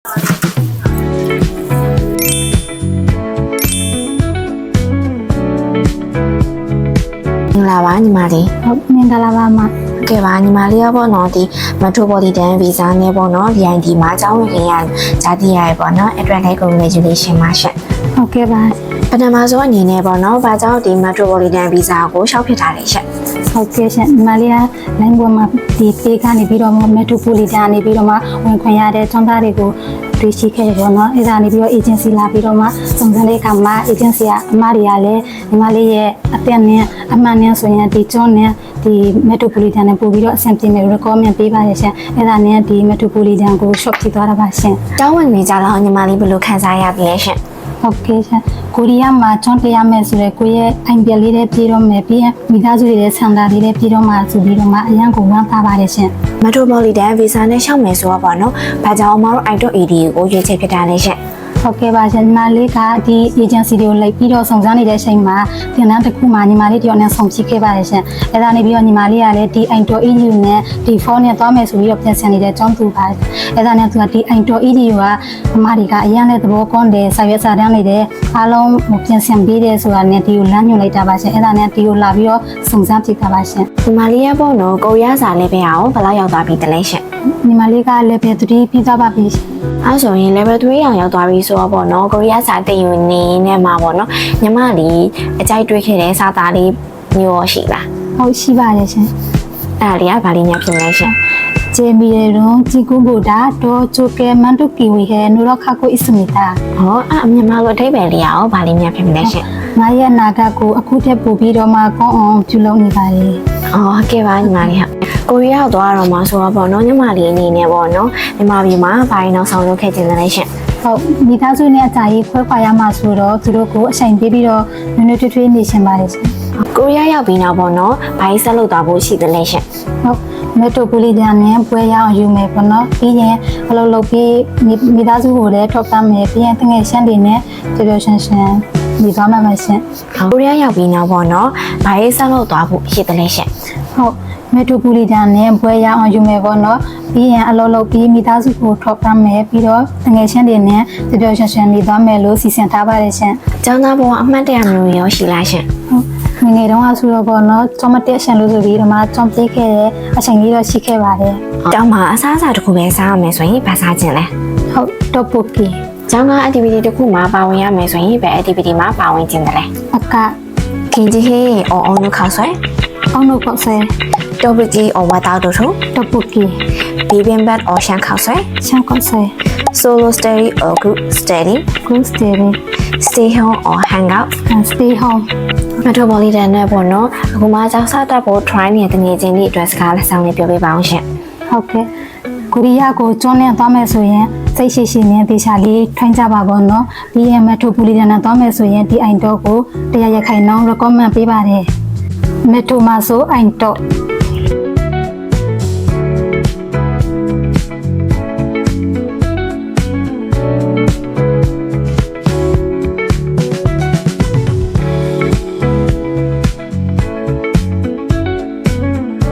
လာပါညီမလေး ဟုတ်မင်္ဂလာပါမ ကဲပါညီမလေးရောပေါ့နော်ဒီ Metropolitan Visa နဲ့ပေါ့နော် VID မှာအကြောင်းဝင်ခင်ရဂျာတိရရပေါ့နော်အတွက်လည်း congratulation ပါရှင့် ဟုတ်ကဲ့ပါ ပထမဆုံးအနေနဲ့ပေါ့နော်ဘာကြောင့်ဒီ Metropolitan Visa ကိုရှောက်ဖြစ်ထားလဲရှင့် ဟုတ်ကဲ့ရှင်မလေးကလိုင်းပေါ်မှာဒီပေးကနေပြီးတော့ Metropolitan နေပြီးတော့မှဝင်ခွင့်ရတဲ့ကျောင်းသားတွေကိုတွေ့ရှိခဲ့တယ်ပေါ့နော်အဲဒါနေပြီးတော့ agency လာပြီးတော့မှစုံစမ်းတဲ့အခါမှာ agency ကအမတွေကလည်းညီမလေးရဲ့အသက်နဲ့အမှန်နဲ့ဆိုရင်ဒီကျောင်းနဲ့ဒီ Metropolitan နဲ့ပို့ပြီးတော့အဆင်ပြေမယ် recommend ပေးပါရရှင်အဲဒါနဲ့ဒီ Metropolitan ကို shop ဖြစ်သွားတာပါရှင် ကျောင်းဝင်နေကြတော့ညီမလေးဘယ်လိုခံစားရပြီလဲရှင့် ဟုတ်ကဲ့ရှင်ကိုရီးယားမှာကျောင်းတရားမယ်ဆိုရဲကိုရဲ့အိမ်ပြလေးတဲ့ပြေတော့မယ်ပြီးရင်မိသားစုတွေရဲ့ဆန္ဒလေးတဲ့ပြေတော့မှဆိုပြီးတော့မှအရန်ကိုဝမ်းသာပါတယ်ရှင် Metropolitan Visa နဲ့ရှောက်မယ်ဆိုတော့ပေါ့နော်ဘာကြောင့်အမတို့ i.ed ကိုရွေးချယ်ဖြစ်တာလဲရှင့် ဟုတ်ကဲ့ပါရှင်ညီမလေးကဒီ agency တွေကိုလိုက်ပြီးတော့စုံစမ်းနေတဲ့အချိန်မှာသင်တန်းတစ်ခုမှညီမလေးတယောက်နဲ့ဆောင်ဖြစ်ခဲ့ပါတယ်ရှင်အဲဒါနေပြီးတော့ညီမလေးကလည်းဒီ i.ed နဲ့ဒီ phone နဲ့သွားမယ်ဆိုပြီးတော့ပြင်ဆင်နေတဲ့ကျောင်းသူပါအဲဒါနဲ့သူကဒီ i.ed ကအမတွေကအရန်နဲ့သဘောကောင်းတယ်စာရွက်စာတမ်းတွေတဲ့အားလုံးပြင်ဆင်ပေးတယ်ဆိုတာနဲ့ဒီကိုလမ်းညွှန်လိုက်တာပါရှင်အဲဒါနဲ့ဒီကိုလာပြီးတော့စုံစမ်းဖြစ်တာပါရှင် ညီမလေးရပေါ့နော်ကိုရီးယားစာလေးပဲအောင်ဘယ်လောက်ရောက်သွားပြီတလဲရှင့် ညီမလေးက level 3ပြီးသွားပါပြီရှင် အဲ့ဆိုရင် level 3အောင်ရောက်သွားပြီဆိုတော့ပေါ့နော်ကိုရီးယားစာတင်ယူနေနေမှာပေါ့နော်ညီမလေးအကြိုက်တွေ့ခဲ့တဲ့စာသားလေးမျိုးရှိလား ဟုတ်ရှိပါတယ်ရှင် အဲ့ဒါလေးကဘာလေးများဖြစ်လဲရှင် ဂျေမီရုံជីကူဘူဒါတော့ချိုကဲမန်တုကီဝီဟဲနူရခါကိုအစ္စမီတာ ဟောအဲ့မြန်မာလိုအဓိပ္ပာယ်လေးရောဘာလေးများဖြစ်မလဲရှင် ငါရဲ့နာဂတ်ကိုအခုထက်ပိုပြီးတော့မှကောင်းအောင်ပြုလုပ်နေပါလေ အော်ကဲပါညီမလေးဟာကိုရီးယားသွားတော့မှဆိုတော့ပေါ့နော်ညီမလေးအနေနဲ့ပေါ့နော်မြန်မာပြည်မှာဘာရင်တော့ဆောင်လုပ်ခဲ့ခြင်းလဲရှင် ဟုတ်မိသားစုနဲ့အကြိုက်ခွဲခွာရမှာဆိုတော့သူတို့ကိုအချိန်ပေးပြီးတော့နွေးနွေးထွေးထွေးနေရှင်ပါလေရှင် ကိုရီးယားရောက်ပြီးနောက်ပေါ့နော်ဘာကြီးဆက်လုပ်သွားဖို့ရှိတယ်လဲရှင် ဟုတ်မက်ထရိုပိုလီတန်နဲ့ပွဲရအောင်ယူမယ်ပေါ့နော်ပြီးရင်အလုပ်လုပ်ပြီးမိသားစုကိုလည်းထောက်ပံ့မယ်ပြီးရင်တငယ်ရှမ်းတွေနဲ့ပျော်ပျော်ရွှင်ရွှင်နေသွားမှာပါရှင် ကိုရီးယားရောက်ပြီးနောက်ပေါ့နော်ဘာကြီးဆက်လုပ်သွားဖို့ရှိတယ်လဲရှင် ဟုတ်မက်ထရိုပိုလီတန်နဲ့ပွဲရအောင်ယူမယ်ပေါ့နော်ပြီးရင်အလုပ်လုပ်ပြီးမိသားစုကိုထောက်ပံ့မယ်ပြီးတော့တငယ်ရှမ်းတွေနဲ့ပျော်ပျော်ရွှင်ရွှင်နေသွားမယ်လို့စီစဉ်ထားပါတယ်ရှင် ကျောင်းသားဘဝအမှတ်တရမျိုးရောရှိလားရှင် ဟုတ်ငယ်တုန်းကဆိုတော့ပေါ့နော်ကျောင်းမတက်ရှင်လို့ဆိုပြီးတော့မှကျောင်းပြေးခဲ့တဲ့အချိန်ကြီးတော့ရှိခဲ့ပါတယ် ကျောင်းမှာအစားအစာတစ်ခုပဲစားရမယ်ဆိုရင်ဘာစားခြင်းလဲ ဟုတ်တော့ပုတ်ကီ ကျောင်းက activity တစ်ခုမှာပါဝင်ရမယ်ဆိုရင်ဘယ် activity မှာပါဝင်ခြင်းလဲ အက ခင်ကြီးဟေးအောင်နုခါဆွဲ အောင်လို့ပေါ့ဆဲ တောပကြီးဝါတာတို့ထု တော့ပုတ်ကီ bibimbap ရှန်ခါဆွဲ ရှမ်းကော့ဆဲ solo study or group study group study stay home or hang out and stay home Metropolitan နဲ့ပေါ့နော်အခုမှကျောင်းစားတက်ဖို့ try နေတဲ့ငွေချင်းတွေအတွက်စကားလက်ဆောင်လေးပြောပြပါအောင်ရှင် ဟုတ်ကဲ့ကိုရီးယားကိုကျွန်းနဲ့သွားမယ်ဆိုရင်စိတ်ရှိရှိနဲ့တေချာလေးထိုင်းကြပါပေါ့နော်ပြီးရင်မက်ထရိုပိုလီတန်နဲ့သွားမယ်ဆိုရင်ဒီအိုင်တော့ကိုတရားရခိုင်နှောင်း recommend ပေးပါတယ်မက်ထရိုမှာဆိုအိုင်တော့